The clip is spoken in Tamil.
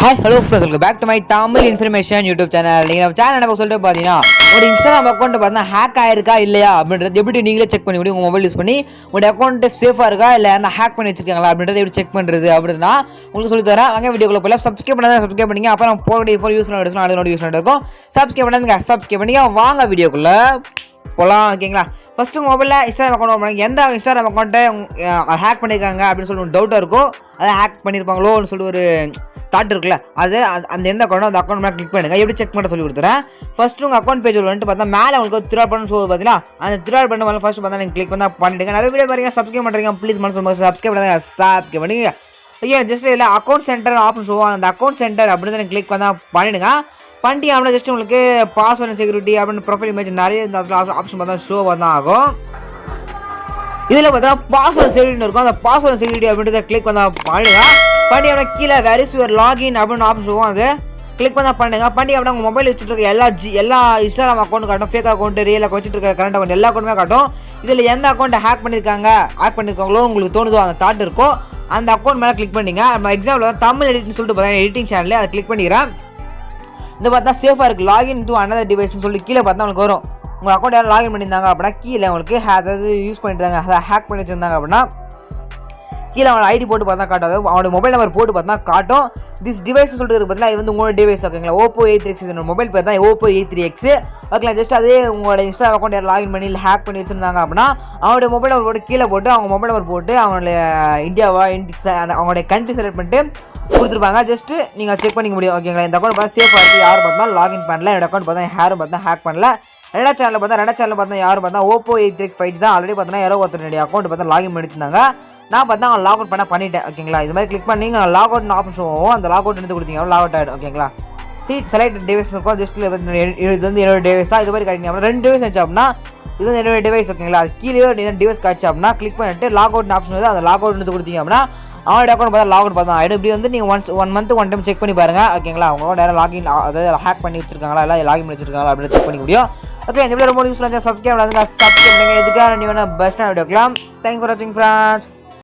Hi hello friends, welcome back to my Tamil information YouTube channel. நீங்கள் நம்ம சேனல் என்ன சொல்லிட்டு பார்த்தீங்கன்னா, உங்களோட இன்ஸ்டாகிராம் அக்கௌண்ட் பார்த்தீங்கன்னா ஹேக் ஆயிருக்கா இல்லையா அப்படின்றது எப்படி நீங்களே செக் பண்ணி முடியும். உங்கள் மொபைல் யூஸ் பண்ணி உங்களோட அக்கௌண்ட் சேஃபாக இருக்கா இல்லை என்ன ஹேக் பண்ணி வச்சிருக்காங்களா அப்படின்றத எப்படி செக் பண்ணுறது அப்படின்னா உங்களுக்கு சொல்லி தரேன். வாங்க வீடியோக்குள்ள போய் சப்ஸ்கிரைப் பண்ணாதான் சப்ஸ்கிரைப் பண்ணிங்க. அப்புறம் போகிற யூஸ் நோட்டிஃபிகேஷன் இருக்கும். சப்ஸ்கிரைப் பண்ணாதுங்க, சப்ஸ்கிரைப் பண்ணிங்க. வாங்க வீடியோக்குள்ள போகலாம். ஓகேங்களா? ஃபஸ்ட்டு உங்கள் மொபைலில் இன்ஸ்டாகிராம் அக்கௌண்ட் ஓப்பன் பண்ணி எந்த இன்ஸ்டாகிராம் அக்கௌண்ட்டை ஹேக் பண்ணியிருக்காங்க அப்படின்னு சொல்லி ஒரு டவுட்டாக இருக்கும். அதை ஹேக் பண்ணியிருப்பாங்களோன்னு சொல்லி ஒரு தாட் இருக்குல்ல, அது அந்த எந்த அக்கௌண்ட்டோ அந்த அக்கௌண்ட் மேலே கிளிக் பண்ணுங்கள். எப்படி செக் பண்ண சொல்லி கொடுத்துறேன். ஃபஸ்ட்டு உங்கள் அக்கௌண்ட் பேஜ் வந்துட்டு பார்த்தா மேலே உங்களுக்கு த்ரீ பண்ணு ஷோ பார்த்தீங்கன்னா, அந்த த்ரீ பண்ண மேலே ஃபஸ்ட்டு பார்த்தா நீங்கள் கிளிக் பண்ணால் பண்ணிவிடுங்க. நிறைய வீடியோ பாருங்க, சப்ஸ்கிரைப் பண்ணுறீங்க. ப்ளீஸ் மனசு சப்ஸ்கிரைப் பண்ணுங்க, சப்ஸ்கிரைப் பண்ணிங்க. ஓகே, ஜஸ்ட் இல்லை அக்கௌண்ட் சென்டர் ஆப்ஷன் ஷோ, அந்த அக்கௌண்ட் சென்டர் அப்படின்னு நீங்கள் கிளிக் பண்ணால் பண்ணிவிடுங்க. பண்ணிட்டு அப்படின்னா ஜஸ்ட் உங்களுக்கு பாஸ்வேர்ட் செக்யூரிட்டி அப்படின்னு ப்ரொஃபைல் இமேஜ் நிறைய ஆப்ஷன் பார்த்தா ஷோ தான் ஆகும். இதில் பார்த்தீங்கன்னா பாஸ்வேர்ட் செக்யூரிட்டி இருக்கும். அந்த பாஸ்வேர்ட் செக்யூரிட்டி அப்படின்றத கிளிக் பண்ணால் பண்ணிடுங்க. பண்ணி அப்படின்னா கீழே வேர் இஸ் யுவர் லாகின் அப்படின்னு ஆப்ஷன் ஷோவும் அது கிளிக் பண்ணால் பண்ணுங்க. பண்ணி அப்படின்னா உங்கள் மொபைல் வச்சுட்டு இருக்க எல்லா இன்ஸ்டாகிராம் அக்கௌண்ட் காட்டும், ஃபேக் அக்கௌண்ட், ரியல் வச்சுட்டு இருக்க கரண்ட் அக்கௌண்ட் எல்லா அக்கௌண்ட்டுமே காட்டும். இதில் எந்த அக்கௌண்ட்டை ஹேக் பண்ணியிருக்காங்களோ உங்களுக்கு தோணுதோ அந்த தாட் இருக்கும். அந்த அக்கௌண்ட் மேலே கிளிக் பண்ணிங்க. நம்ம எக்ஸாம்பிள் வந்து தமிழ் எடிட்னு சொல்லிட்டு பார்த்தீங்கன்னா எடிட்டிங் சேனலில் அதை கிளிக் பண்ணிக்கிறேன். இந்த பார்த்தா சேஃபாக இருக்குது. லாகின் டூ அனதர் டிவைஸ்னு சொல்லி கீழே பார்த்தா உங்களுக்கு வரும். உங்கள் அக்கௌண்ட் யாரும் லாகின் பண்ணியிருந்தாங்க அப்படின்னா கீழே உங்களுக்கு அதாவது யூஸ் பண்ணிட்டு இருந்தாங்க, அதை ஹேக் பண்ணி வச்சுருந்தாங்க அப்படின்னா கீழே அவனோட ஐடி போட்டு பார்த்தா காட்டும். அவனோட மொபைல் நம்பர் போட்டு பார்த்தா காட்டும். திஸ் டிவைஸ் சொல்லிட்டு பார்த்தீங்கன்னா இது வந்து உங்களோட டிவைஸ். ஓகேங்களா? Oppo A3X இதோட மொபைல் பேர் தான் Oppo A3X. ஓகேங்களா? ஜஸ்ட் அதே உங்களோட இன்ஸ்டா அக்கௌண்ட் யாரும் லாகின் பண்ணி இல்லை ஹேக் பண்ணி வச்சுருந்தாங்க அப்படின்னா அவனுடைய மொபைல் நம்பர் போட்டு கீழே போட்டு அவங்க மொபைல் நம்பர் போட்டு அவங்களுடைய இந்தியாவா அவங்களுடைய கண்ட்ரி செலக்ட் பண்ணிட்டு கொடுத்துருப்பாங்க. ஜஸ்ட்டு நீங்கள் செக் பண்ணிக்க முடியும். ஓகேங்களா? இந்த அக்கௌண்ட் பார்த்தா சேஃபாக இருக்குது. யாரும் பார்த்தா லாகின் பண்ணல. என்னோட அக்கௌண்ட் பார்த்தா யாரும் பார்த்தா ஹேக் பண்ணல. ரெண்டாவது சேனலில் பார்த்தா யாரும் பார்த்தா Oppo A3X 5G தான் ஆல்ரெடி பார்த்தா யாரோ ஒருத்தருடைய அக்கௌண்ட் பார்த்தா லாகின் பண்ணியிருந்தாங்க. நான் பார்த்தா அவங்க லாக் அவுட் பண்ணிட்டேன். ஓகேங்களா? இது மாதிரி கிளிக் பண்ணி லாக் அவுட் ஆப்ஷன் ஷோவும் அந்த லாக் அவுட் எடுத்து கொடுத்தீங்க லாக் அவுட் ஆகிடும். ஓகேங்களா? செலக்ட் டிவைஸ் இருக்கும். ஜஸ்ட் இது வந்து என்னோட டிவைஸ் தான். இது மாதிரி கிடைக்கும் அப்படின்னா 2 டிவைஸ் வச்சு அப்படின்னா இது வந்து என்னோட டிவைஸ். ஓகேங்களா? அது கீழே டிவைஸ் காய்ச்சி அப்படின்னா கிளிக் பண்ணிட்டு லாக் அவுட் ஆப்ஷன் வந்து அந்த லாக் அவுட் எடுத்து கொடுத்தீங்க அப்படின்னா அவனோட அக்கௌண்ட் பார்த்தா லாக் அவுட் பார்த்தா ஆகிடும். இப்படி வந்து நீங்கள் one month one time check பண்ணி பாருங்கள். ஓகேங்களா? அவங்க நேரம் லாகின் அதாவது ஹேக் பண்ணி வச்சிருக்காங்களா இல்லை லாகின் பண்ணி வச்சிருக்காங்களா அப்படின்னு செக் பண்ணிக்க முடியும். ஓகே, இந்த வீடியோ ரொம்ப யூஸ்ஃபுல்லாக சப்ஸ்கிரைப் பண்ணுங்க. எதுக்காக நீ வேணால் பெஸ்ட்டாக வீடியோக்கலாம். தேங்க்ஸ் ஃபார் வாட்சிங் ஃப்ரெண்ட்ஸ்.